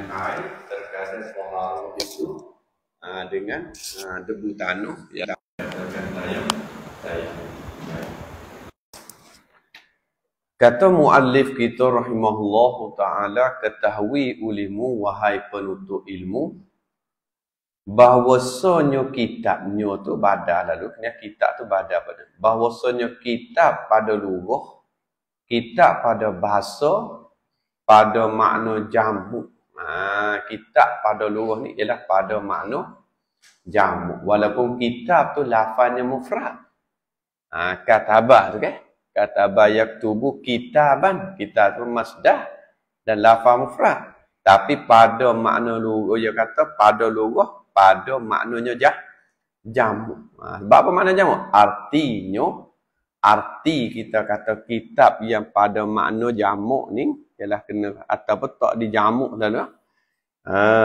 dengan air, terkadang toharoh itu dengan debu tanah yang terkadang tayamum. Kata muallif kita rahimahullahu ta'ala, ketahui ulimu wahai penuntut ilmu, bahwasanya kitabnya tu badal lalu, kitab tu badal pada. Bahwasanya kitab pada lughah, kitab pada bahasa, pada makna jamu. Kitab pada lughah ni ialah pada makna jamu. Walaupun kitab tu lafaznya mufrad. Katabah tu kan? Katabah yaktubu kitaban. Kitab tu masdar dan lafaz mufrad. Tapi pada makna lughah, dia kata pada lughah, pada maknanya jamu. Sebab apa makna jamu? Arti kita kata kitab yang pada makna jamu ni ialah kena atau tak dijamuk lalu.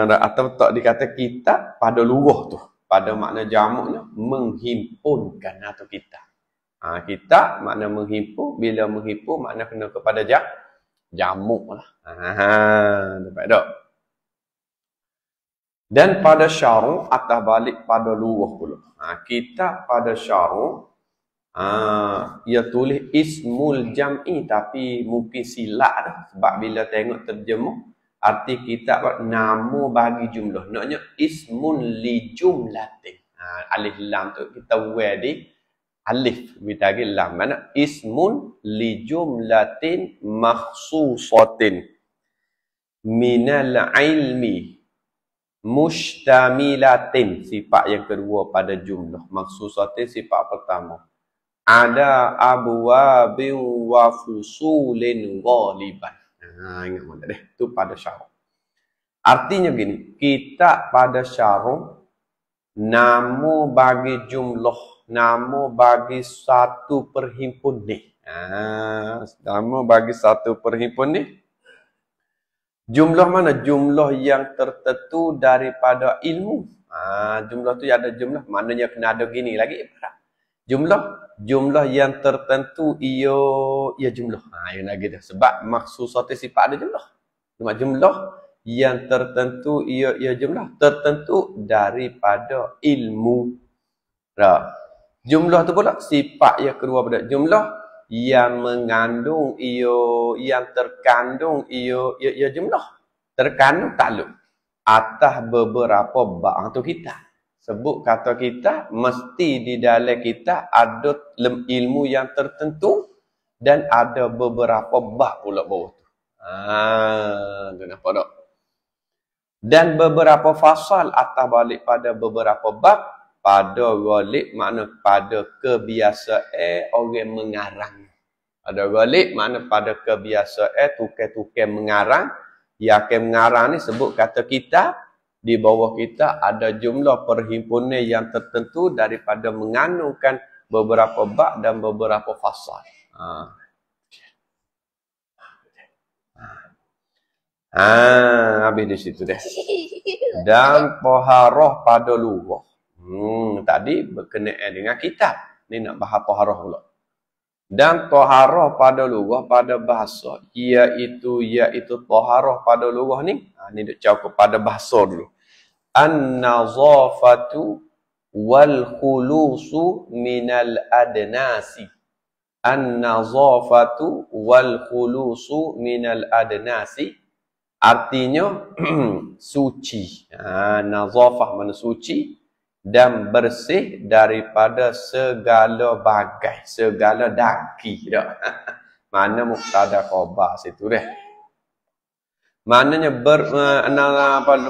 Atau tak dikata kitab pada lughah tu, pada makna jamuknya menghimpunkan atau kitab. Kitab makna menghimpun, bila menghimpun makna kena kepada jamuk lah. Dapat tak? Dan pada syar'u atas balik pada lughah pula. Kitab pada syar'u ia tulis ismul jam'i, tapi mungkin silap dah. Sebab bila tengok terjemah arti kitab nama bagi jumlah. Naknya ismun li jumlatin. Alif lam tu kita wear di alif kita lagi lam. Mana ismun li jumlatin makhsusatin minal ilmi mustamilatin. Sifat yang kedua pada jumlah. Makhsusatin sifat pertama. Ada abwabin wa fusulin ghaliban. Ingat mana deh. Itu pada syar'u. Artinya gini. Kitab pada syar'u nama bagi jumlah. Nama bagi satu perhimpun ni. Nama bagi satu perhimpun ni. Jumlah mana? Jumlah yang tertentu daripada ilmu. Jumlah tu ada jumlah. Maknanya kena ada gini lagi. Jumlah yang tertentu ia jumlah. Yang lagi dah. Sebab maksusatnya sifat ada jumlah. Cuma jumlah yang tertentu ia jumlah. Tertentu daripada ilmu. Jumlah tu pula sifat yang kedua pada jumlah yang mengandung yang terkandung ia jumlah. Terkandung takluk atas beberapa bab tu kita. Sebut kata kita mesti di dalam kita ada ilmu yang tertentu dan ada beberapa bab pula bawah tu. Tu nampak tak? Dan beberapa fasal atas balik pada beberapa bab. Pada ghalib makna pada kebiasaan orang mengarang. Pada ghalib makna pada kebiasaan tukar-tukar mengarang. Yang akan mengarang ni sebut kata kita. Di bawah kita ada jumlah perhimpunan yang tertentu daripada mengandungkan beberapa bab dan beberapa fasal. Habis di situ deh. Dan toharoh pada lughah. Tadi berkenaan dengan kitab. Ni nak bahas toharoh pula. Dan toharoh pada lughah pada bahasa. Iaitu toharoh pada lughah ni. Ni duk cakap pada bahasa dulu. An-nazafatu wal khulusu minal adnasi. An-nazafatu wal khulusu minal adnasi. Artinya suci. Nazafah mana suci dan bersih daripada segala bagai, segala daki dah. Mana mubtada khabar situ deh. Maknanya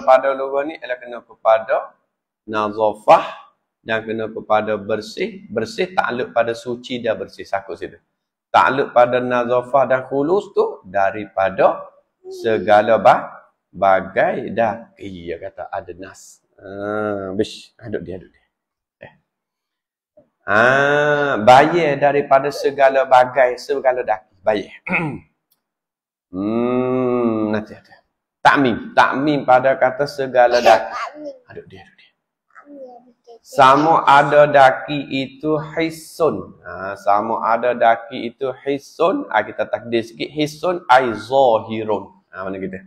pada lughah ni adalah kena kepada nazafah dan kena kepada bersih. Bersih takluk pada suci dan bersih. Sakut situ. Takluk pada nazafah dan khulus tu daripada segala bagai daki. Dia kata adnas. Aduk dia. Bayar daripada segala bagai, segala daki. Bayar. Nanti ada. Takmim pada kata segala daki. Aduk dia. Sama ada daki itu hisun. Sama ada daki itu hisun. Kita takdir sikit. Hisun ay zahirun. Mana kita?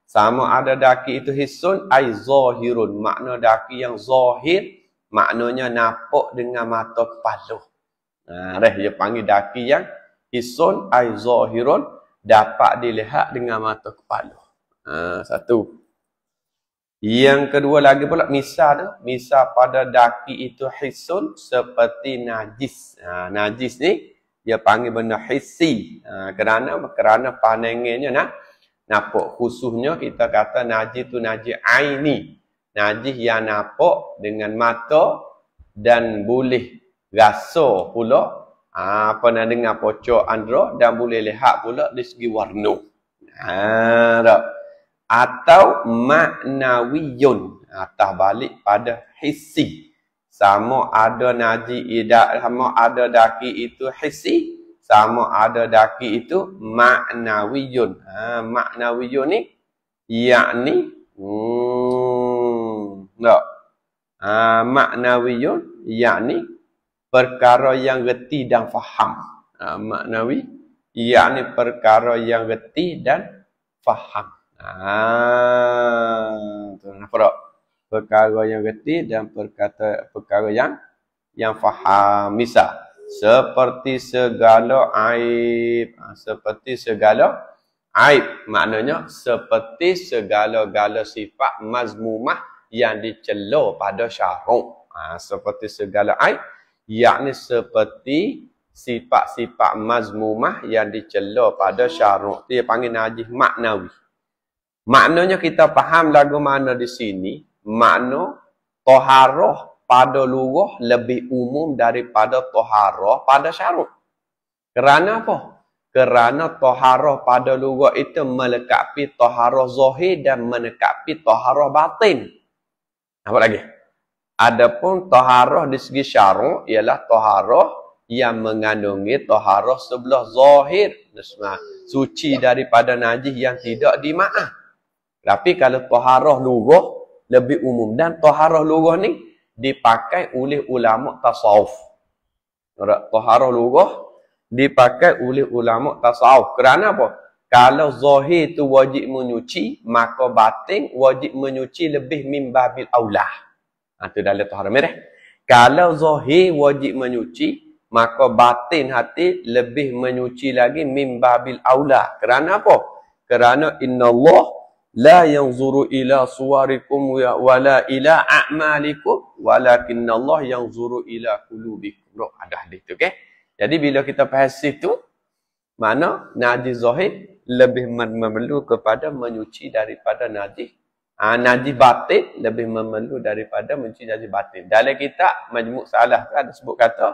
Sama ada daki itu hisun ai zahirun, makna daki yang zahir maknanya nampak dengan mata kepala. Dia panggil daki yang hisun ai zahirun, dapat dilihat dengan mata kepala. Satu. Yang kedua lagi pula misal pada daki itu hisun seperti najis. Najis ni dia panggil benda hissi. Kerana pandangannya nampak, khususnya kita kata najis tu najis aini. Najis yang nampak dengan mata dan boleh rasa pula, pernah dengar pocok andra dan boleh lihat pula di segi warna. Atau maknawiyun, atas balik pada hissi. Sama ada najis sama ada daki itu hissi, sama ada daki itu maknawiyun. Maknawiyun ni yakni maknawiyun yakni perkara yang reti dan faham. Maknawi yakni perkara yang reti dan faham. Nampak tak? Perkara yang reti dan perkara yang faham. Misal seperti segala aib. Seperti segala aib maknanya seperti segala-gala sifat mazmumah yang dicela pada syarak. Seperti segala aib yakni seperti sifat-sifat mazmumah yang dicela pada syarak. Dia panggil najis maknawi. Maknanya kita faham lagu mana di sini, makna taharah pada lughah lebih umum daripada taharah pada syarak. Kerana apa? Kerana taharah pada lughah itu melengkapi taharah zahir dan melengkapi taharah batin. Apa lagi? Adapun taharah di segi syarak ialah taharah yang mengandungi taharah sebelah zahir, suci daripada najis yang tidak dimaaf. Tapi kalau taharah lughah lebih umum, dan taharah lughah ni dipakai oleh ulama tasawuf. Taharah lughah dipakai oleh ulama tasawuf. Kerana apa? Kalau zahir tu wajib menyuci, maka batin wajib menyuci lebih min babil aulah. Itu dalam taharah merah. Kalau zahir wajib menyuci, maka batin hati lebih menyuci lagi min babil aulah. Kerana apa? Kerana innallaha la yanzuru ila suwarikum wala ila a'malikum walakinnallaha yanzuru ila qulubikum. Ada hadis tu, okey? Jadi bila kita faham situ, mana najis zahir lebih memerlu kepada menyuci daripada najis. Najis batin lebih memerlu daripada menyuci najis batin. Dalam kitab Majmu' Salah ada sebut kata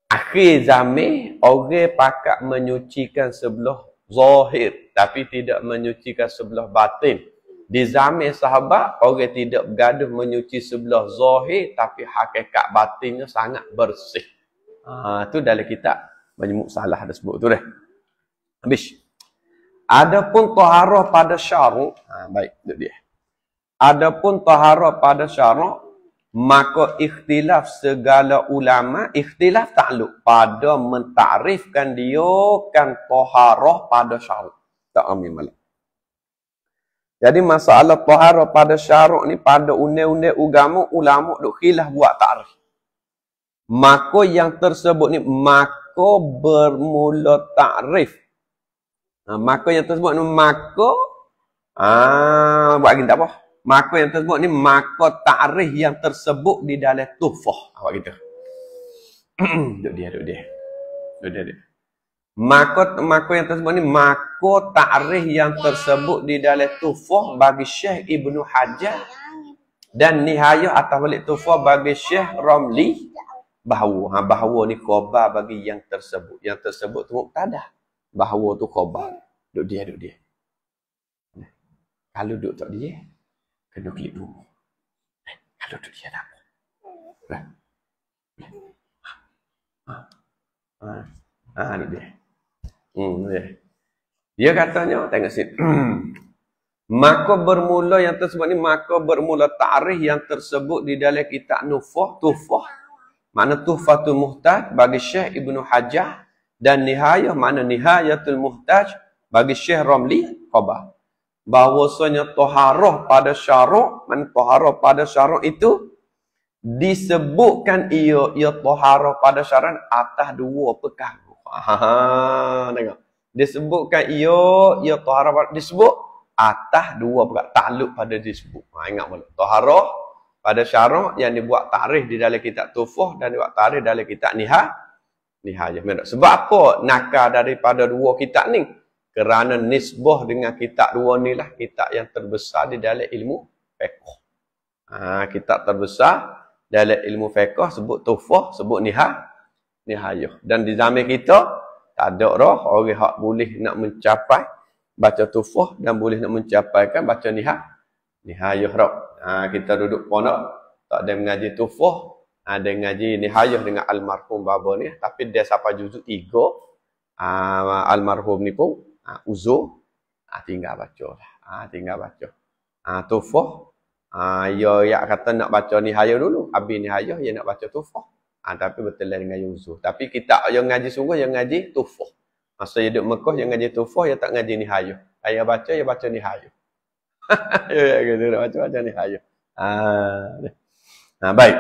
akhir zaman orang pakat menyucikan sebelah zahir tapi tidak menyucikan sebelah batin. Di zaman sahabat orang tidak bergaduh menyuci sebelah zahir tapi hakikat batinnya sangat bersih. Tu dalam kitab Majmu' Salah ada sebut tu dah. Habis. Adapun taharah pada syarak, baik tu dia. Adapun taharah pada syarak, maka ikhtilaf segala ulama, ikhtilaf takluk pada mentakrifkan dia kan taharah pada syarak. Tak ambil malam. Jadi masalah taharah pada syarak ni pada undang-undang agama ulama duk khilaf buat takrif. Maka yang tersebut ni maka bermula takrif. Maka yang tersebut ni maka buat gini tak apa. Maka yang tersebut ni maka takrif yang tersebut di dalam tuhfah. Awak gitu. Duk dia. Maka yang tersebut ni maka takrif yang tersebut di dalam tuhfah bagi Syekh Ibnu Hajar dan nihayah atas balik tuhfah bagi Syekh Ramli bahawa ni khabar bagi yang tersebut. Yang tersebut tu mubtadah. Bahawa tu khabar. Duk dia. Kalau duk tak dia, kena klik dulu. Kalau duk dia tak apa. Duk dia. Dia katanya, tengok sini. Maka bermula yang tersebut ni, maka bermula ta'rif yang tersebut di dalam kitab Tuhfah. Makna Tuhfatul Muhtaj bagi Syekh Ibnu Hajar dan nihayah makna Nihayatul Muhtaj bagi Syekh Ramli khabar. bahwasanya taharah pada syarak, taharah pada syarak itu disebutkan ia taharah pada syarak atas dua perkara. Tengok. Disebutkan ia taharah disebut atas dua perkara, takluk pada disebut. Ingat boleh. Taharah pada syarak yang dibuat tarikh di dalam kitab Tuhfah dan dibuat tarikh dalam kitab Nihayah. Sebab apa nakal daripada dua kitab ni? Kerana nisbah dengan kitab dua ni lah kitab yang terbesar di dalam ilmu fiqh. Kitab terbesar dalam ilmu fiqh sebut Tuhfah, sebut Nihayah. Dan di zaman kita tak ada orang hak boleh nak mencapai baca Tuhfah dan boleh nak mencapaikan baca Nihayah. Kita duduk pondok tak ada mengaji Tuhfah, ada mengaji Nihayah dengan almarhum bapa ni, tapi dia sampai juzuk 3. Almarhum ni pun uzur, tinggal baca lah. Tinggal baca. Tuhfah, ya kata nak baca Nihayah dulu, habis Nihayah ya nak baca Tuhfah. Tapi betul dengan yang uzur. Tapi kita yang ngaji sungguh yang ngaji Tuhfah. Masa dia duduk Mekah yang ngaji Tuhfah, yang tak ngaji Nihayah. Saya baca Nihayah. Kita nak baca Nihayah. Baik.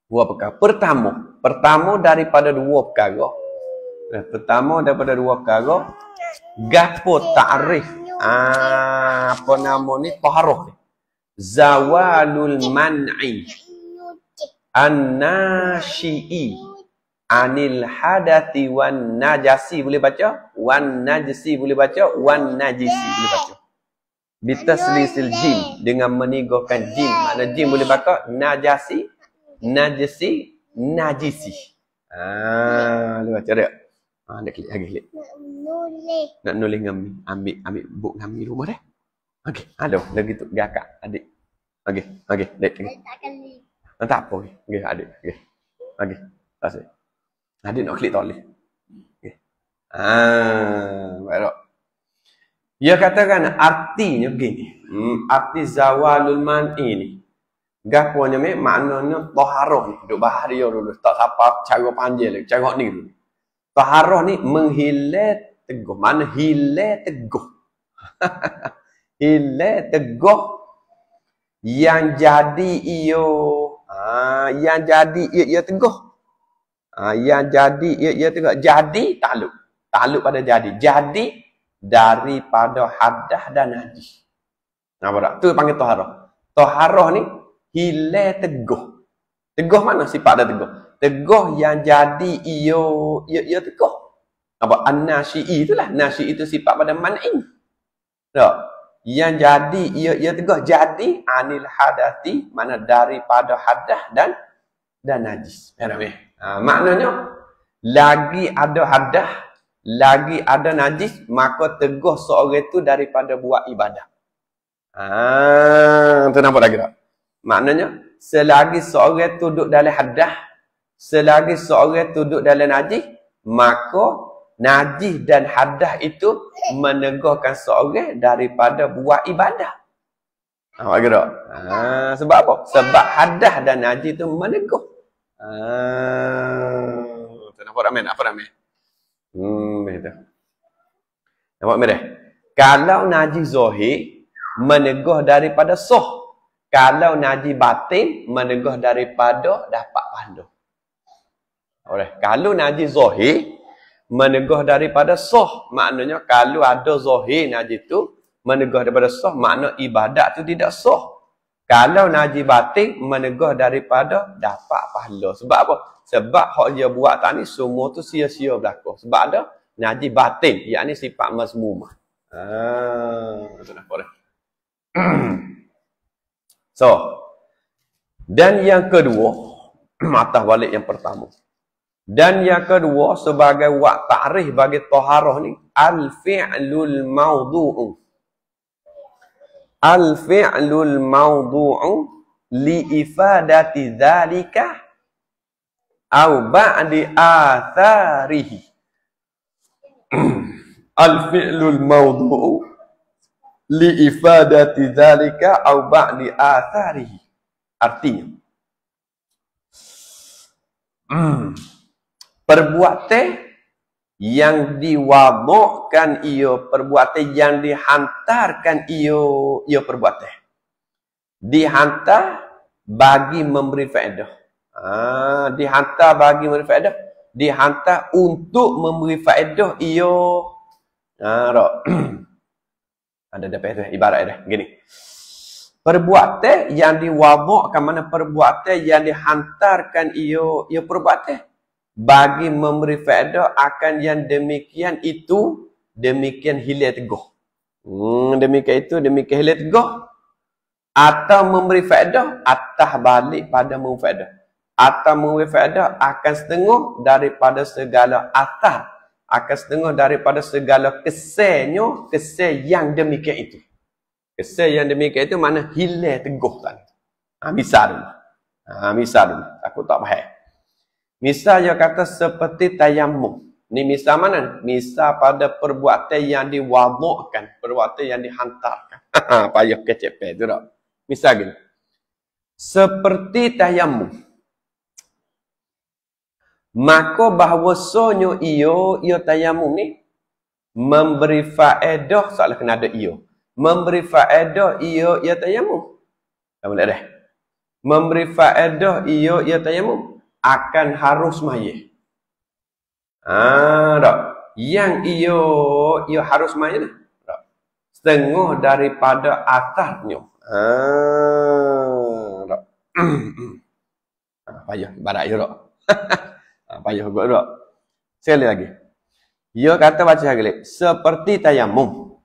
Dua perkara. Pertama daripada dua perkara. Pertama daripada dua perkara. Gapo ta'rif. Apa nama ni? Taharah ni. Zawalul man'i. An-nashi'i. Anil hadati wan najasi. Boleh baca? Wan najisi boleh baca? Wan najisi boleh baca. Bitaslisil jim. Dengan menigahkan jim. Makna jim boleh baca? Najasi. Najisi. Najisi. Boleh baca tak? Nak klik lagi. Nak nulis dengan mi. Ambil buk dengan mi rumah dah. Okey. Aduh. Lagi tu. Gakak. Adik. Okey. Dek. Tak apa. Okey. Adik. Okey. Tak saya. Adik nak klik tulis. Okey. Baik tak? Dia katakan artinya begini. Arti zawalul man'i ni. Gaponya maknanya taharah ni. Duk bahas dia dulu. Tak siapa cara panjang lagi. Cara ni dulu. Taharah ni menghilang teguh. Mana hilang teguh. Hilang teguh. Yang jadi yang jadi ia teguh. Yang jadi ia teguh. Jadi takluk. Takluk pada jadi. Jadi daripada hadah dan najis. Nampak tak? Tu panggil taharah. Taharah ni hilang teguh. Teguh mana sifat dia teguh? Teguh yang jadi ia teguh. Apa? An-nasyi'i itulah. Nasyi' itu sifat pada man'in. Tak? Yang jadi ia teguh. Jadi anil hadati, mana daripada hadah dan najis. Maknanya lagi ada hadah, lagi ada najis, maka teguh seorang itu daripada buat ibadah. Tu nampak lagi tak? Maknanya, selagi seorang itu duduk dalam hadah, selagi seorang itu duduk dalam najis, maka najis dan hadah itu menegahkan seorang daripada buat ibadah. Nampak lagi tak? Sebab apa? Sebab hadah dan najis itu menegah. Nampak ramai tak? Apa ramai? Begitu. Nampak merah? Kalau najis zahir menegah daripada sah. Kalau najis batin menegah daripada dapat pahala. Kalau najis zahir menegah daripada sah, maknanya kalau ada zahir najis tu menegah daripada sah, makna ibadat tu tidak sah. Kalau najis batin menegah daripada dapat pahala. Sebab apa? Sebab hak dia buat tadi semua tu sia-sia berlaku. Sebab ada najis batin, yakni sifat mazmumah. Tu nampak dah. So, dan yang kedua, atas balik yang pertama. Dan yang kedua, sebagai wak ta'rif bagi taharah ni, al-fi'lul mawdu'u. Al-fi'lul mawdu'u li'ifadati dhalika au ba'di atharihi. Al-fi'lul mawdu'u li'ifadati dhalika au ba'di atharihi. Artinya, perbuatan yang diwadukkan ia perbuatan, yang dihantarkan ia perbuatan. Dihantar bagi memberi faedah. Dihantar bagi memberi faedah. Dihantar untuk memberi faedah ia. Ada dapat ibarat dah gini. Perbuatan yang diwadukkan, mana perbuatan yang dihantarkan ia perbuatan bagi memberi faedah akan yang demikian itu, demikian hilir teguh. Demikian itu, demikian hilir teguh. Atau memberi faedah, atau balik pada memberi faedah. Atau memberi faedah akan setengah daripada segala atas. Akan setengah daripada segala kesennya, kesen yang demikian itu. Kesen yang demikian itu mana hilir teguh tadi. Misal dulu. Misal dulu. Aku tak faham. Misal dia kata seperti tayamum. Ni misal mana? Misal pada perbuatan yang diwadukkan. Perbuatan yang dihantarkan. Payah kecepet tu tak? Misal gini. Seperti tayamum. Maka bahawasanya ia tayamum ni memberi faedah, soalan kena ada ia. Memberi faedah ia tayamum. Tak boleh dah. Memberi faedah ia tayamum akan harus maya. Tak. Yang ia harus maya dah. Tak. Setengah daripada atasnya. Tak. Payah ibarat je tak. Payah juga tak. Sekali lagi. Ia kata baca lagi. Seperti tayamum.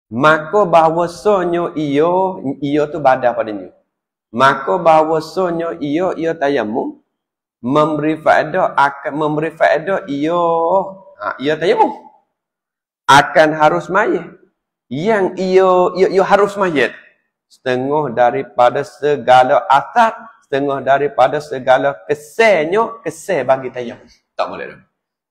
Maka bahawasanya ia tu badan padanya. Maka bahawasanya ia tayamum memberi faedah ia tayamum akan harus mayat. Yang ia harus mayat setengah daripada segala atas, setengah daripada segala kesennya, kesen bagi tayamum. Tak boleh dah.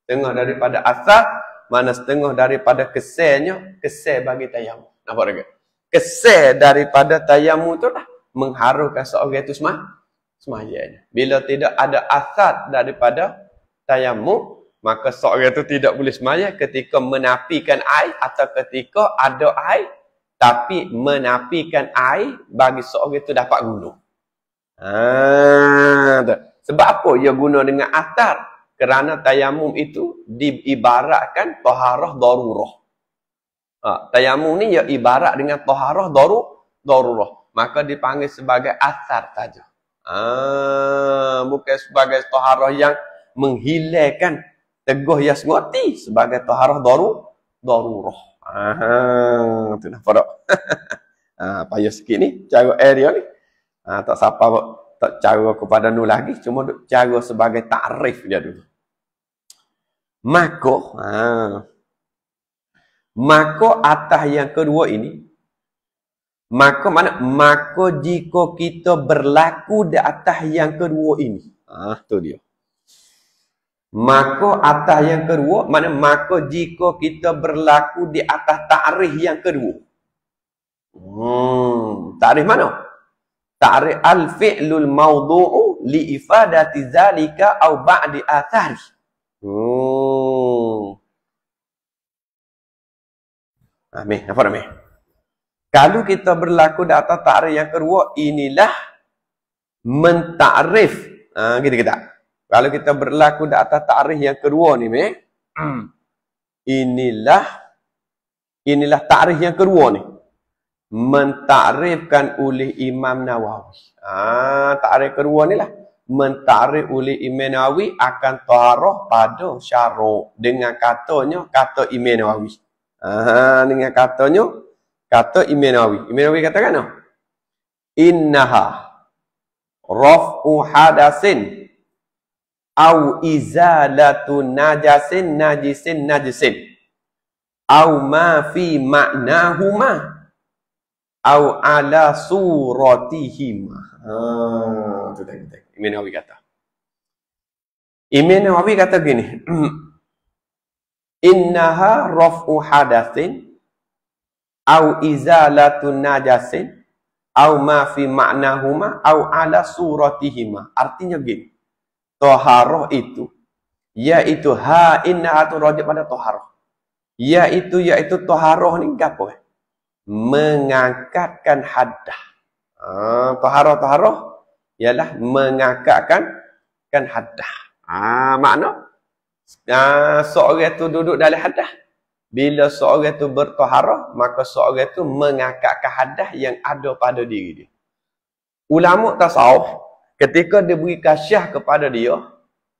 Setengah daripada asal, mana setengah daripada kesennya, kesen bagi tayamum. Nampak tak? Kesen daripada tayamum tu lah mengharukan seorang itu semayanya. Bila tidak ada asal daripada tayamum, maka seorang itu tidak boleh semaya ketika menafikan air atau ketika ada air tapi menafikan air bagi seorang itu dapat guna. Sebab apa ia guna dengan asal? Kerana tayamum itu diibaratkan taharah darurah. Tayamum ni ia ibarat dengan taharah darurah. Maka dipanggil sebagai asar saja. Bukan sebagai taharah yang menghilangkan teguh yasngoti, sebagai taharah darurah. Tu nampak tak? Payah sikit ni cara area ni. Tak siapa tak cara kepada nu lagi, cuma cara sebagai takrif dia dulu. Maka atas yang kedua ini, maka jika kita berlaku di atas yang kedua ini. Tu dia. Maka atas yang kedua, maka jika kita berlaku di atas ta'rif yang kedua. Ta'rif mana? Ta'rif al-fi'lul mawdu'u li ifadati zalika au ba'di athari. Nampak tak? Kalau kita berlaku di atas ta'rif yang kedua, inilah mentakrif. Gitu kita. Kalau kita berlaku di atas ta'rif yang kedua ni, inilah ta'rif yang kedua ni. Mentakrifkan oleh Imam Nawawi. Ta'rif kedua ni lah. Mentakrif oleh Imam Nawawi akan taharah pada syaruk. Dengan katanya, kata Imam Nawawi. Dengan katanya, kata Imam Nawawi. Imam Nawawi katakan apa? Innaha raf'u hadasin au izalatu najisin au ma fi ma'nahuma au ala suratihima. Itu tadi Imam Nawawi kata. Imam Nawawi kata gini. Innaha raf'u hadasin au izalatu najasin au ma fi ma'nahuma au ala suratihima. Artinya gini. Taharah itu Iaitu inna tu rajib pada taharah. Iaitu taharah ni apa? Mengangkatkan hadah. Taharah ialah mengangkatkan hadah. Makna seorang tu duduk dalam hadah. Bila seorang tu bertaharah, maka seorang tu mengangkatkan hadah yang ada pada diri dia. Ulama tasawuf ketika dia beri kasyah kepada dia,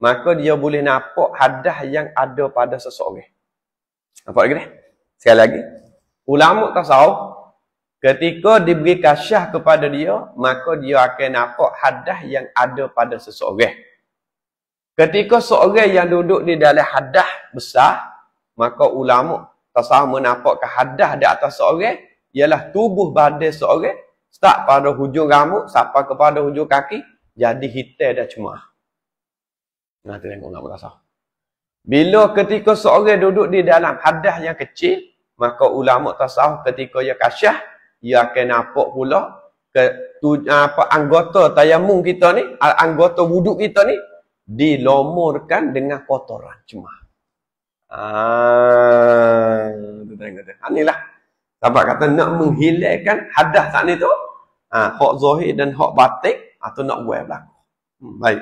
maka dia boleh nampak hadah yang ada pada seseorang. Nampak lagi dah? Sekali lagi. Ulama tasawuf ketika diberi kasyah kepada dia, maka dia akan nampak hadah yang ada pada seseorang. Ketika seorang yang duduk di dalam hadah besar, maka ulama tasawuf menampakkan hadah di atas seorang ialah tubuh badan seorang, start pada hujung rambut sampai kepada hujung kaki, jadi hitam dan cemah. Nah, tu tengok ulama tasawuf. Bila ketika seorang duduk di dalam hadah yang kecil, maka ulama tasawuf ketika ia kasyah, ia akan nampak pula anggota tayamum kita ni, anggota wuduk kita ni dilomorkan dengan kotoran cemah. Tu tengok tu. Inilah sebab kata nak menghilangkan hadah saat ni tu, hak zahir dan hak batin atau nak buat berlaku. Baik.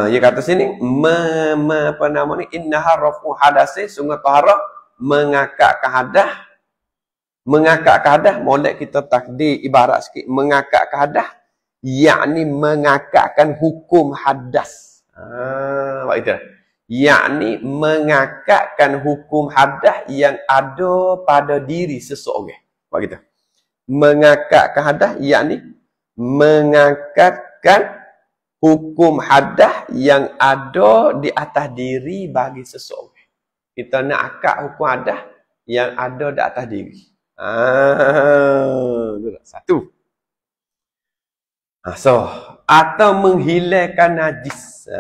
Dia kata sini apa nama ni, innaha rafu hadasi, sungguh taharah mengangkatkan hadah. Mengangkatkan hadah, molek kita takdir ibarat sikit, mengangkatkan hadah yakni mengangkatkan hukum hadas. Baik itu. Yakni mengangkatkan hukum hadas yang ada pada diri seseorang. Baik itu. Mengangkatkan hadas yakni mengangkatkan hukum hadas yang ada di atas diri bagi seseorang. Kita nak akad hukum hadas yang ada di atas diri. Satu. Atau menghilangkan najis.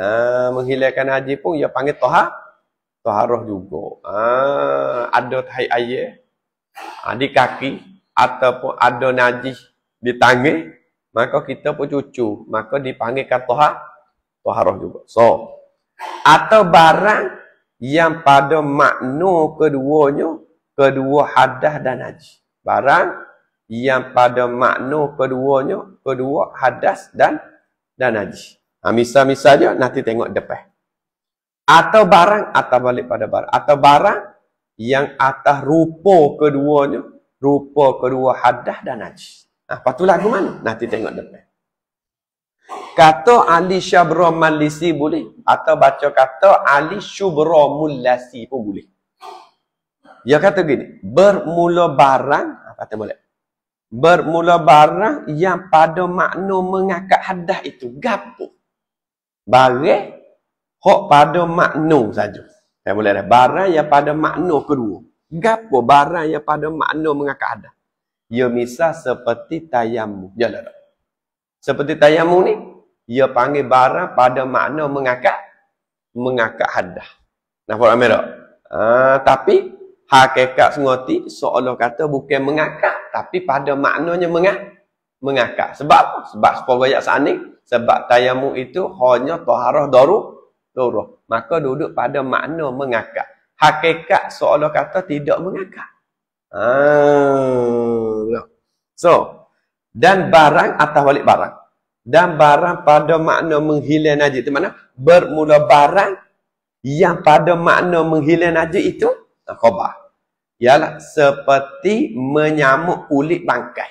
Menghilangkan najis pun ia panggil taharah juga. Ada tahir air di kaki ataupun ada najis di tangan, maka kita pun cucu, maka dipanggilkan taharah juga. Atau barang yang pada makna keduanya, kedua hadas dan najis. Barang yang pada makna keduanya, kedua hadas dan najis. Misal dia nanti tengok depan. Atau barang, atau balik pada barang. Atau barang yang atas rupa keduanya, rupa kedua hadas dan najis. Lepas tu lagu mana? Nanti tengok depan. Kata Ali Syabra Malisi boleh. Atau baca kata Ali Syubra Mulasi pun boleh. Dia kata gini, bermula barang, kata boleh. Bermula barang yang pada makna mengangkat hadas itu. Gapo? Barang hok pada makna saja. Saya boleh dah. Barang yang pada makna kedua. Gapo barang yang pada makna mengangkat hadas? Ya misal seperti tayamum. Jalah tak? Seperti tayamum ni, ia panggil barang pada makna mengangkat hadas. Nampak ramai tak? Tapi hakikat sengoti seolah kata bukan mengangkat, tapi pada maknanya mengangkat. Sebab apa? Sebab sepuluh saat ni, sebab tayamum itu hanya taharah darurah. Maka duduk pada makna mengangkat. Hakikat seolah kata tidak mengangkat. Dan barang atau balik barang. Dan barang pada makna menghilang najis itu mana? Bermula barang yang pada makna menghilang najis itu khabar. Ialah seperti menyamuk kulit bangkai.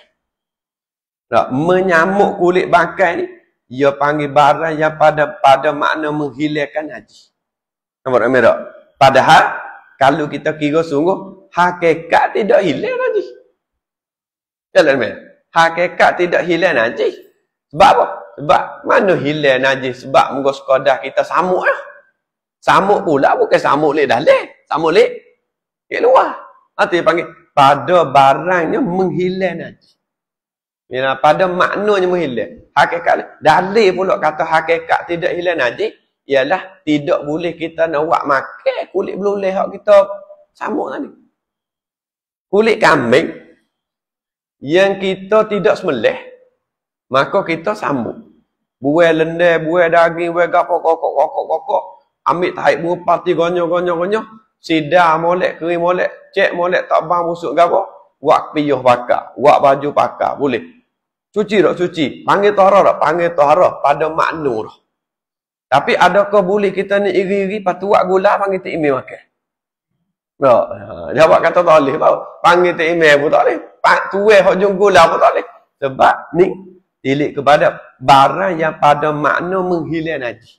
Menyamuk kulit bangkai ni, ia panggil barang yang pada makna menghilangkan najis. Nampak ramai tak? Padahal, kalau kita kira sungguh, hakikat tidak hilang najis. Jalan ramai. Hakikat tidak hilang najis. Sebab apa? Sebab mana hilang najis? Sebab mungkin sekadar kita samuk lah. Samuk pula bukan samuk lek dalam. Samuk lek luar. Nanti panggil pada barangnya menghilang najis. Ya, pada maknanya menghilang. Hakikat dalil pula kata hakikat tidak hilang najis ialah tidak boleh kita nak buat makan kulit beluleh hak kita samuk tadi. Kulit kambing yang kita tidak sembelih, Maka kita sambung. Buai lendai, buai daging, buai gapo, kokok. Ambil tarik berupah, gonyo. Sidar molek, kering molek, cek molek, tak bang busuk gapo. Buat piyuh bakar, buat baju bakar, boleh. Cuci tak cuci. Panggil tahara tak? Panggil tahara pada makna dah. Tapi adakah boleh kita ni iri-iri, lepas tu buat gula, panggil tak imam makan? Tak. Jawab kata tak boleh. Panggil tak imam pun tak boleh. Tuai hujung gula pun tak boleh. Sebab ni, tilik kepada barang yang pada makna menghilang haji.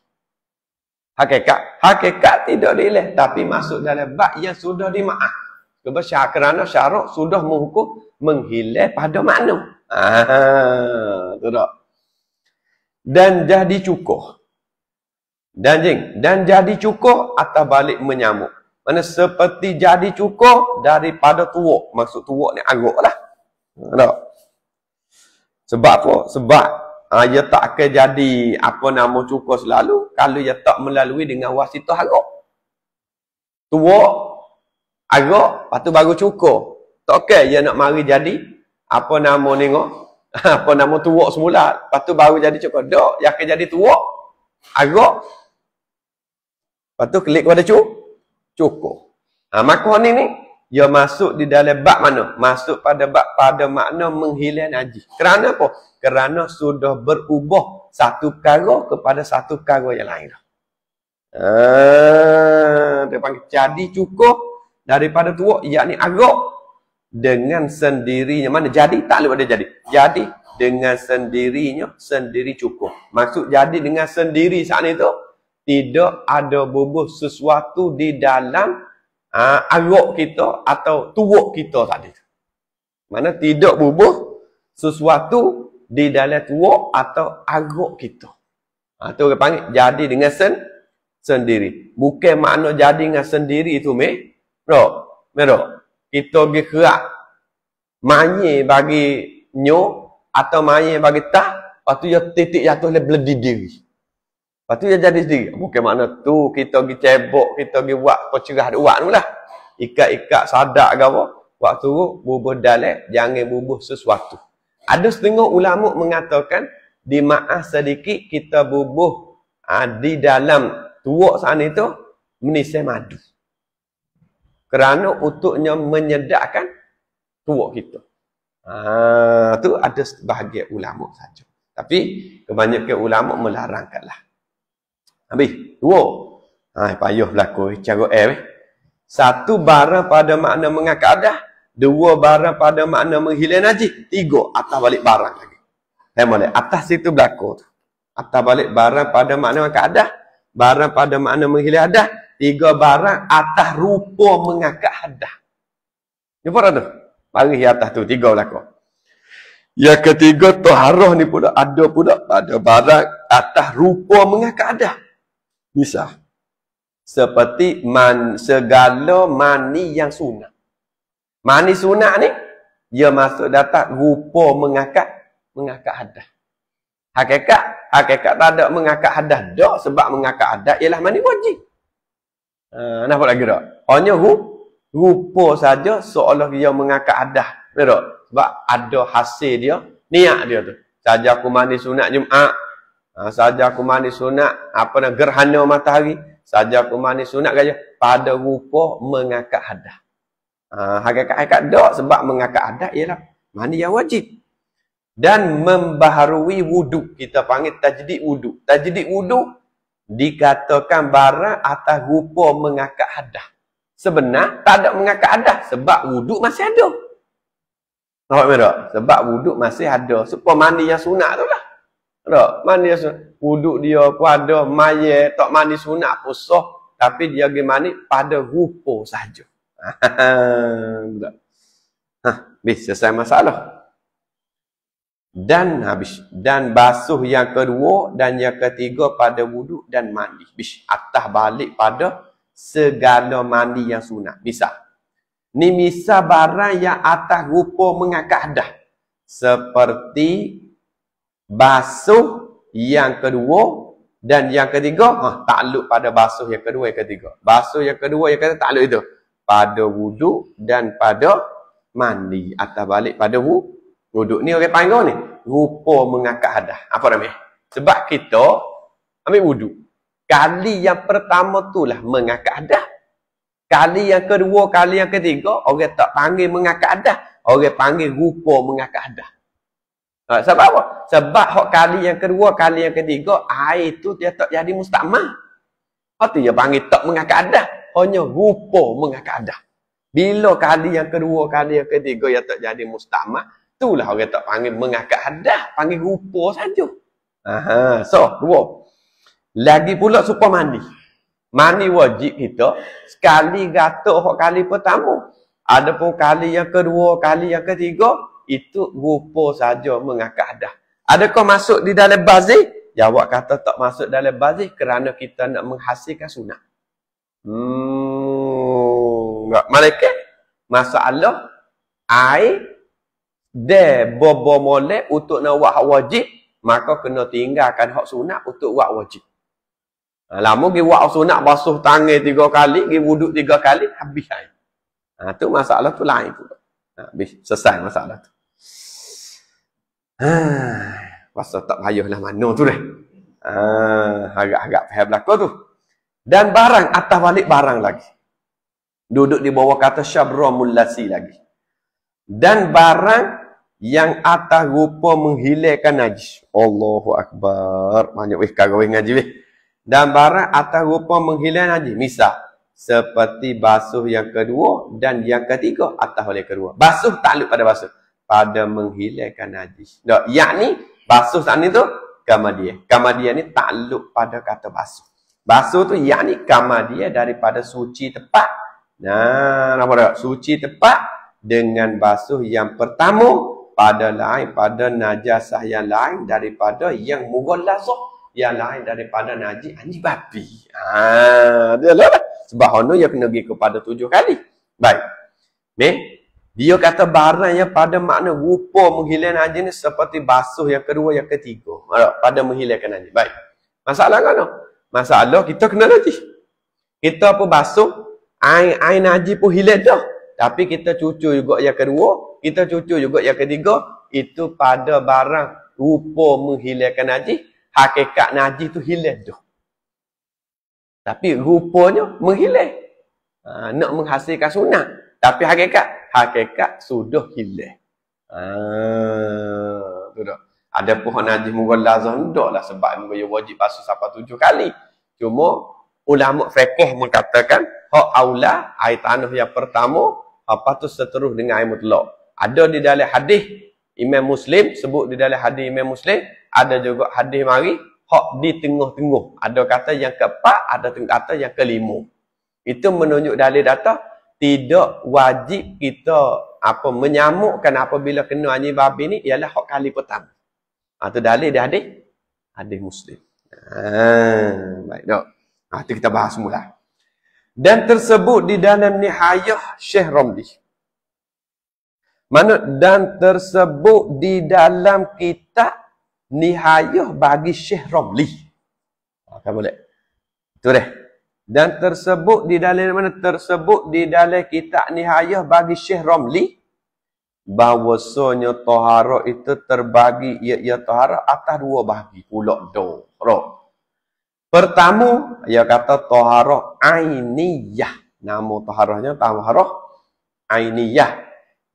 Hakikat tidak dihilang, tapi masuk dalam bab yang sudah dimaaf. Kerana syarak sudah menghukum menghilang pada makna. Tu tak. Dan jadi cukup. Dan jadi cukup atas balik menyamuk. Mana seperti jadi cukup daripada tuak. Maksud tuak ni agak lah. Tak. Sebab apa? Sebab ia tak akan jadi apa nama cukup selalu kalau ia tak melalui dengan wasitah agak. Tuak agak, lepas tu baru cukup. Tak okay, ia nak mari jadi apa nama ni apa nama tuak semula. Lepas tu baru jadi cukup. Tak, ia akan jadi tuak agak. Lepas tu klik pada cukup. Maka ni ia masuk di dalam bab mana? Masuk pada bab pada makna menghilang haji. Kerana apa? Kerana sudah berubah satu perkara kepada satu perkara yang lain. Dia panggil jadi cukup daripada tuak, yakni agak dengan sendirinya. Mana jadi? Tak boleh ada jadi. Jadi dengan sendirinya sendiri cukup. Maksud jadi dengan sendiri saat itu tidak ada bubuh sesuatu di dalam agak kita atau tuak kita tadi. Mana tidak bubuh sesuatu di dalam tuak atau agak kita. Tu orang panggil jadi dengan sendiri. Bukan makna jadi dengan sendiri itu merok. Kita pergi kerak maye bagi nyo atau maye bagi tah, lepas tu dia titik jatuh le beledi diri. Lepas tu dia jadi sendiri. Bukan makna tu kita pergi cebok, kita pergi buat pecerah buat tu lah. Ikat-ikat sadak ke apa. Waktu tu bubuh dalek, jangan bubuh sesuatu. Ada setengah ulama mengatakan di maaf sedikit kita bubuh di dalam tuak sana itu menisai madu. Kerana untuknya menyedakkan tuak kita. Tu ada sebahagian ulama saja. Tapi kebanyakan ulama melarangkanlah. Habis, tuak. Payuh berlaku cara satu barang pada makna mengakad dah. Dua barang pada makna menghilang haji. Tiga, atas balik barang lagi. Boleh. Atas situ berlaku. Atas balik barang pada makna mengakad dah. Barang pada makna menghilang hadah. Tiga barang atas rupa mengakad hadah. Jumpa tak tu? Baris atas tu, tiga berlaku. Yang ketiga, taharah ni pula ada pula pada barang atas rupa mengakad hadah. Bisa. Seperti segala mani yang sunat. Mani sunat ni, dia masuk datang rupa mengakad hadah. Hakikat tak ada mengakad hadah. Tak, sebab mengakad hadah ialah mani wajib. Nampak lagi tak? Hanya rupa saja seolah dia mengakad hadah. Tak? Sebab ada hasil dia, niat dia tu. Saja aku mani sunat Jumaat. Saja aku mani sunat gerhana matahari. Saja aku mani sunat gaya pada rupa mengakad hadah. Hakikat tak, sebab mengakad hadah ialah mani yang wajib. Dan membaharui wuduk. Kita panggil tajdid wuduk. Tajdid wuduk dikatakan barang atas rupa mengakad hadah. Sebenar tak ada mengakad hadah sebab wuduk masih ada. Nampak tak? Sebab wuduk masih ada. Supaya mandi yang sunat tu lah. Tak? Mandi yang sunat. Wuduk dia pun ada. Mayat tak mandi sunat pun sah. Tapi dia pergi mandi pada rupa sahaja. Habis selesai masalah. Dan habis. Dan basuh yang kedua dan yang ketiga pada wuduk dan mandi. Habis. Atas balik pada segala mandi yang sunat. Bisa. Ni misal barang yang atas rupa mengakad hadah. Seperti basuh yang kedua dan yang ketiga. Takluk pada basuh yang kedua yang ketiga. Basuh yang kedua yang ketiga takluk itu. Pada wuduk dan pada mandi. Atas balik pada Wuduk ni orang panggil ni rupa mengangkat hadas. Apa namanya? Sebab kita ambil wuduk. Kali yang pertama tu lah mengangkat hadas. Kali yang kedua, kali yang ketiga, orang tak panggil mengangkat hadas. Orang panggil rupa mengangkat hadas. Sebab apa? Sebab hak kali yang kedua, kali yang ketiga, air tu dia tak jadi mustakmal. Hak tu dia panggil tak mengangkat hadas. Hanya rupa mengangkat hadas. Bila kali yang kedua, kali yang ketiga yang tak jadi mustakmal, itulah orang tak panggil mengangkat hadas, panggil rupa saja. So, dua. Lagi pula supaya mandi. Mandi wajib kita sekali gatuk hak kali pertama. Adapun kali yang kedua, kali yang ketiga, itu rupa saja mengangkat hadas. Adakah masuk di dalam bazir? Jawab kata tak masuk dalam bazir kerana kita nak menghasilkan sunat. Enggak. Malaikat masalah air dia bobo molek untuk nak buat hak wajib, maka kena tinggalkan hak sunat untuk buat wajib. Lama pergi buat sunat basuh tangan 3 kali, pergi wuduk 3 kali, habis air. Tu masalah tu lain pula. Habis, selesai masalah tu. Pasal tak payahlah mana tu dah. Agak-agak faham belaka tu. Dan barang, atas balik barang lagi. Duduk di bawah kata syabra mulasi lagi. Dan barang yang atas rupa menghilangkan najis. Allahu Akbar. Banyak weh kagak weh ngaji weh. Dan barang atas rupa menghilangkan najis. Misal, seperti basuh yang kedua dan yang ketiga atas oleh kedua. Basuh takluk pada basuh. Pada menghilangkan najis. Tak, yakni basuh saat ni tu kamadia. Kamadia ni takluk pada kata basuh. Basuh tu yakni kamadia daripada suci tepat. Nah, apa dah? Suci tepat dengan basuh yang pertama pada lain pada najasah yang lain daripada yang mughallasah, yang lain daripada najis anjing babi. Dia lah. Sebab hono dia kena pergi kepada 7 kali. Baik. Ni dia kata barang yang pada makna rupa menghilangkan najis ni seperti basuh yang kedua, yang ketiga. Pada menghilangkan najis. Baik. Masalah kan? Masalah kita kena najis. Kita apa basuh, air najis pun hilang dah. Tapi kita cucur juga yang kedua, kita cucur juga yang ketiga, itu pada barang rupa menghilangkan najis, hakikat najis tu hilang dah. Tapi rupanya menghilang. Nak menghasilkan sunat. Tapi hakikat sudah hilang. Tu dah. Ada pohon najis mughalazah ndaklah sebab dia wajib basuh sampai 7 kali. Cuma ulama fiqh mengatakan hak aula air tanah yang pertama, apa tu seterus dengan air mutlak. Ada di dalam hadis Imam Muslim, sebut di dalam hadis Imam Muslim, ada juga hadis mari hak di tengah-tengah. Ada kata yang keempat, ada kata yang kelima. Itu menunjuk dalil data tidak wajib kita apa menyamukkan apabila kena anjing babi ni ialah hak kali pertama. Itu dalil dia hadis Muslim. Baik dak. Itu kita bahas semula. Dan tersebut di dalam Nihayah Syekh Ramli. Mana dan tersebut di dalam kitab Nihayah bagi Syekh Ramli. Kan boleh. Itu dah. Dan tersebut di dalam mana? Tersebut di dalam kitab Nihayah bagi Syekh Ramli bahwasanya taharah itu terbagi ia taharah atas 2 bahagi pula dah. Pertama, ia kata taharah ainiyah. Nama taharahnya taharah ainiyah.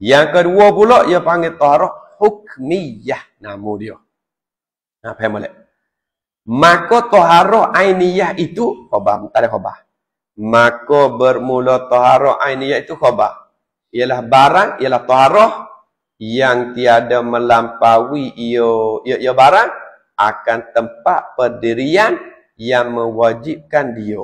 Yang kedua pula ia panggil taharah hukmiyah. Nama dia. Faham boleh? Maka taharah ainiyah itu khabar, tak ada khabar. Maka bermula taharah ainiyah itu khabar. Ialah barang, ialah taharah yang tiada melampaui ia barang akan tempat pendirian yang mewajibkan dia.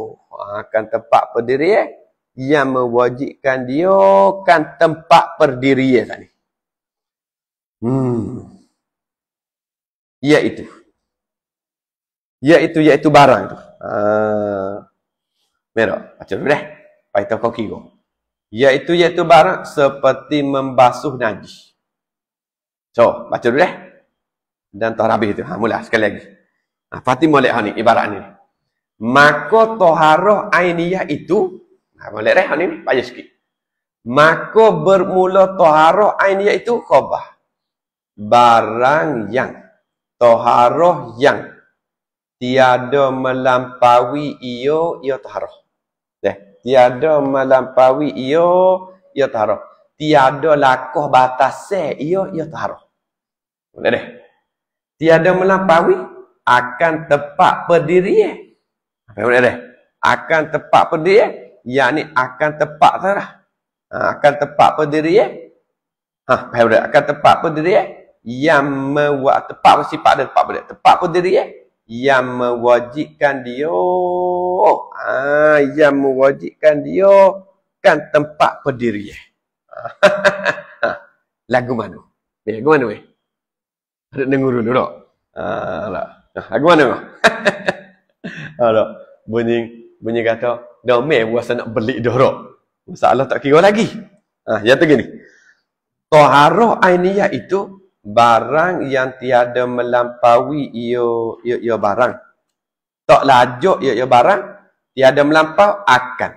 Akan tempat pendirian yang mewajibkan dia kan tempat pendirian tadi. Iaitu barang tu. Merah, baca dulu dah. Pai tahu kau kira. Iaitu barang seperti membasuh najis. So, baca dulu dah. Dan taharah itu. Mula sekali lagi. Fatih molek ni ibarat ni. Maka taharah ainiyah itu, molek dah ni payah sikit. Maka bermula taharah ainiyah itu khabar. barang yang taharah yang tiada melampaui ia taharah. Tiada melampaui ia taharah. Tiada lakuh batasnya ia taharah. Boleh deh. Tiada melampaui akan tepat pendirian. Apa boleh deh? Akan tepat pendirian, yakni akan tepat tarah. Akan tepat pendirian. Apa boleh? Akan tepat pendirian yang tepat sifat dia tepat boleh. Tepat pendirian yang mewajibkan dia. Yang mewajibkan dia kan tempat pendirian. Lagu mana? Lagu mana weh? Ada dengar dulu tak? Lagu mana? Bunyi kata, dah meh puasa nak beli dah tak? Masalah tak kira lagi. Yang tu gini. Taharah ainiyah itu barang yang tiada melampaui ia barang. Tak lajuk ia barang, tiada melampau akan.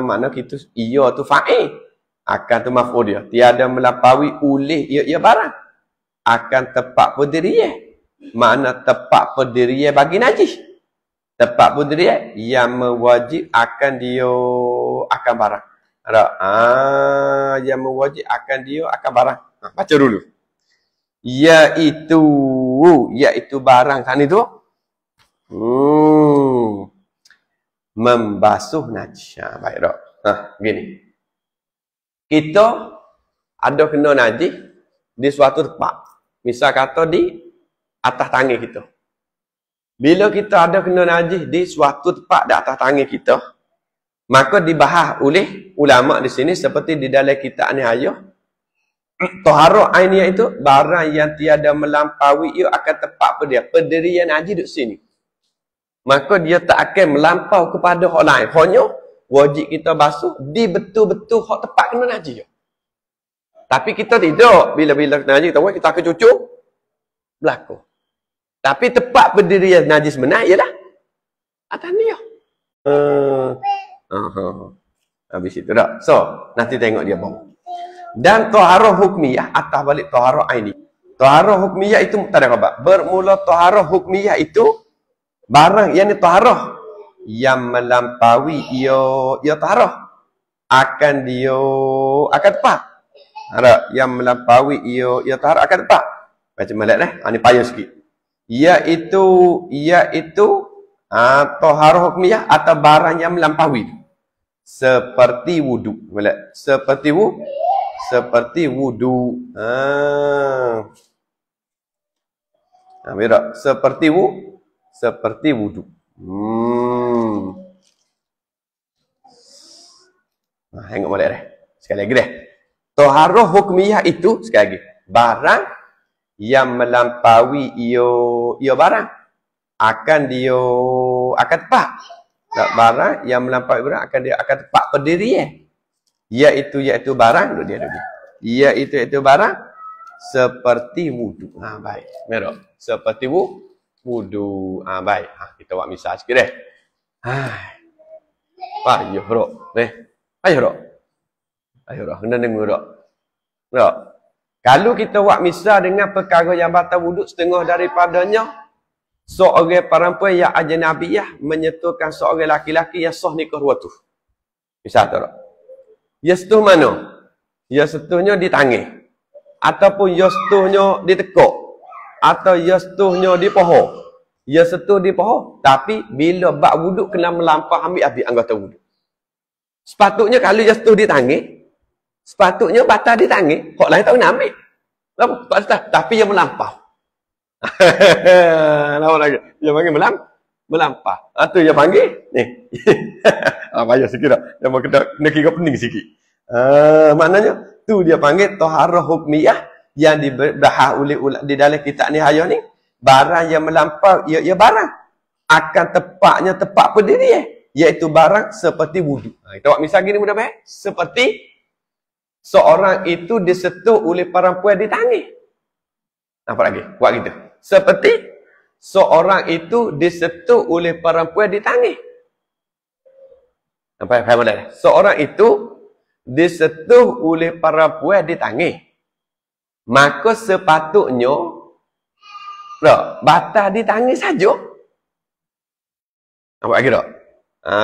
Makna kita ia tu fa'il. Akan tu maf'ul dia. Tiada melampaui oleh ia barang. Akan tepat pendirian. Makna tepat pendirian bagi najis. Tepat pendirian yang mewajib akan dia akan barang. Ada yang mewajib akan dia akan barang. Baca dulu. Iaitu barang kan itu membasuh najis. Baik tak? Begini. Kita ada kena najis di suatu tempat. Misal kata di atas tangan kita. Bila kita ada kena najis di suatu tempat di atas tangan kita, maka dibahas oleh ulama di sini seperti di dalam kitab Nihayah. Taharah ainiyah itu barang yang tiada melampaui ia akan tepat pada dia. Pendirian najis duduk sini. Maka dia tak akan melampau kepada orang lain. Hanya wajib kita basuh di betul-betul hak tepat kena najis. Tapi kita tidak. Bila-bila kena najis, kita akan cucuk berlaku. Tapi tepat pendirian najis benar ialah atas ni. Habis itu dah. So, nanti tengok dia bang. Dan taharah hukmiyah atas balik taharah aini. Taharah hukmiyah itu tak ada khabar. Bermula taharah hukmiyah itu barang yang taharah yang melampaui ia taharah akan dia akan tepat. Ada yang melampaui ia taharah akan tepat. Macam mana dah? Ini payah sikit. Iaitu taharah hukmiyah atau barang yang melampaui. Seperti wudu. Seperti wudu. Berak. Seperti wudu. Tengok balik dah. Sekali lagi dah. Taharah hukmiyah itu sekali lagi barang yang melampaui ia barang akan tepat. Barang yang melampaui barang akan tepat pendirian. Iaitu barang iaitu barang seperti wudu. Baik. Merah. Seperti wudu. Baik. Kita buat misal sikit deh. Payuh rok. Payuh rok. Kena dengar rok. Rok. Kalau kita buat misal dengan perkara yang batal wudu setengah daripadanya, seorang perempuan yang ajnabiyah menyentuhkan seorang laki-laki yang sah nikah dua tu. Misal tu rok. Ya setuh mana? Ya setuhnya di tangan. Ataupun ya setuhnya di tekuk. Atau ya setuhnya di paha. Ya setuh di paha. Tapi bila bak wuduk kena melampau ambil habis anggota wuduk. Sepatutnya kalau ya setuh di tangan. Sepatutnya batal di tangan. Hak lain tak kena ambil. Tapi yang melampau. Lawan lagi. Yang panggil melampau. Itu yang panggil. Ni. Payah sikit tak? Yang kena kira pening sikit. Maknanya, tu dia panggil taharah hukmiyah yang dibahas oleh di dalam kitab Nihayah ni. Barang yang melampau, ia barang. Akan tepatnya tepat pendirian. Iaitu barang seperti wudu. Kita buat misal gini mudah baik. Seperti seorang itu disentuh oleh perempuan di tangan. Nampak lagi? Buat gitu. Seperti seorang itu disentuh oleh perempuan di tangan. Nampak? Faham tak? Seorang itu disentuh oleh perempuan di tangan. maka sepatutnya batal di tangan saja. Nampak lagi tak?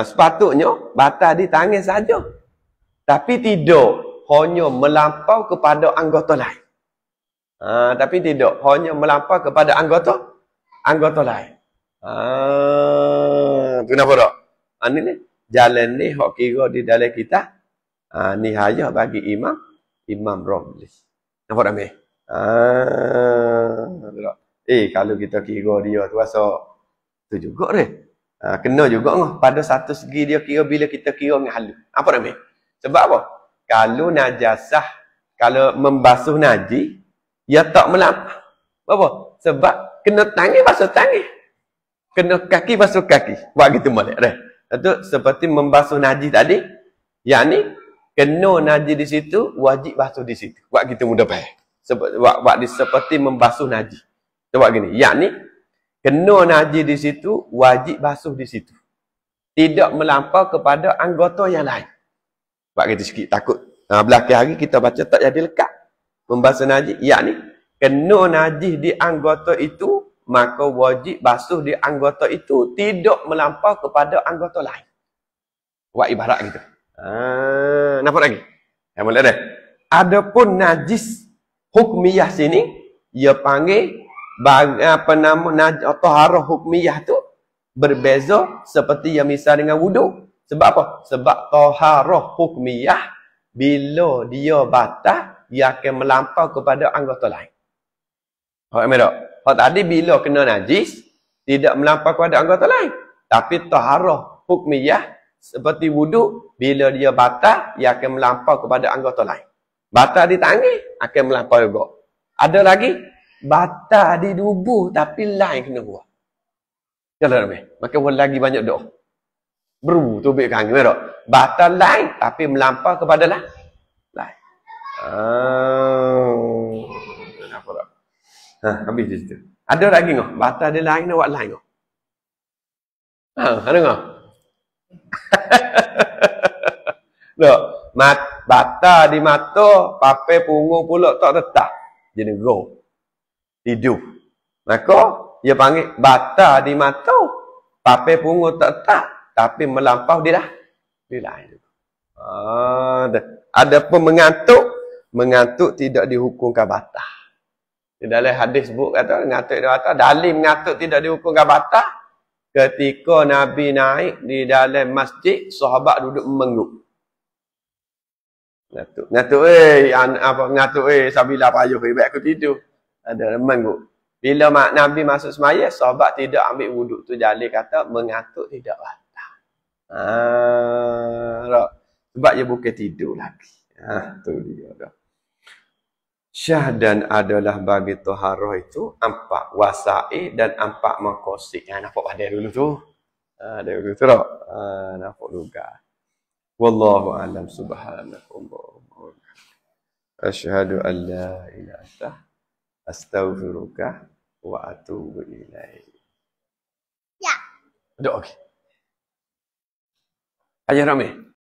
Sepatutnya batal di tangan saja. Tapi tidak hanya melampau kepada anggota lain. Tapi tidak hanya melampau kepada anggota lain. Tu kenapa tak? Ini ni jalan ni hak kira di dalam kita. Nihayah bagi Imam Romli. Nampak tak ni? Kalau kita kira dia tu rasa tu juga deh. Kena juga ngah. Pada satu segi dia kira bila kita kira dengan halus. Apa tak ni? Sebab apa? Kalau najasah, kalau membasuh najis, ia tak melampau. Apa? Sebab kena tangan basuh tangan. Kena kaki basuh kaki. Buat gitu boleh dah. Itu seperti membasuh najis tadi. Yang ni kena najis di situ, wajib basuh di situ. Buat gitu mudah faham. Buat seperti membasuh najis. Buat gini. Yang ni kena najis di situ, wajib basuh di situ. Tidak melampau kepada anggota yang lain. Buat gitu sikit takut. Belakang hari kita baca tak jadi lekat. Membasuh najis. Yang ni kena najis di anggota itu, maka wajib basuh di anggota itu, tidak melampau kepada anggota lain. Buat ibarat gitu. Nampak lagi? Yang boleh dah. Adapun najis hukmiyah sini, ia panggil taharah hukmiyah tu berbeza seperti yang misal dengan wuduk. Sebab apa? Sebab taharah hukmiyah bila dia batal, ia akan melampau kepada anggota lain. Faham tak? Hak tadi bila kena najis, tidak melampau kepada anggota lain. Tapi taharah hukmiyah seperti wuduk, bila dia batal, ia akan melampau kepada anggota lain. Batal di tangan, akan melampau juga. Ada lagi, batal di tubuh, tapi lain kena buat. Jalan ramai. Maka buat lagi banyak doa. Tubik kaki. Batal lain, tapi melampau kepada lain. Apa tak? Habis di situ. Ada lagi ngah? Batal dia lain, nak buat lain ngah? Ada ngah? Tak. Batal di mata, papai punggung pula tak tetap. Jadi go. Tidur. Maka, dia panggil batal di mata, papai punggung tak tetap, tapi melampau dia dah. Dia lain. Ada pun mengantuk tidak dihukumkan batal. Di dalam hadis sebut kata mengantuk tidak batal, dalil mengantuk tidak dihukumkan batal. Ketika Nabi naik di dalam masjid, sahabat duduk mengantuk. Mengantuk sabila payuh baik aku tidur. Ada mengantuk. Bila Nabi masuk semaya, sahabat tidak ambil wuduk tu, jalil kata mengantuk tidak batal. Sebab dia bukan tidur lagi. Tu dia dah. Syahdan adalah bagi taharah itu 4 wasa'i dan 4 maqasid. Nampak pada dulu tu. Dulu tu tak? Nampak juga. Wallahu a'lam subhanakallahumma. Asyhadu an la ilaha illa anta astaghfiruka wa atubu ilaik. Ya. Doa okey. Ayah Rami.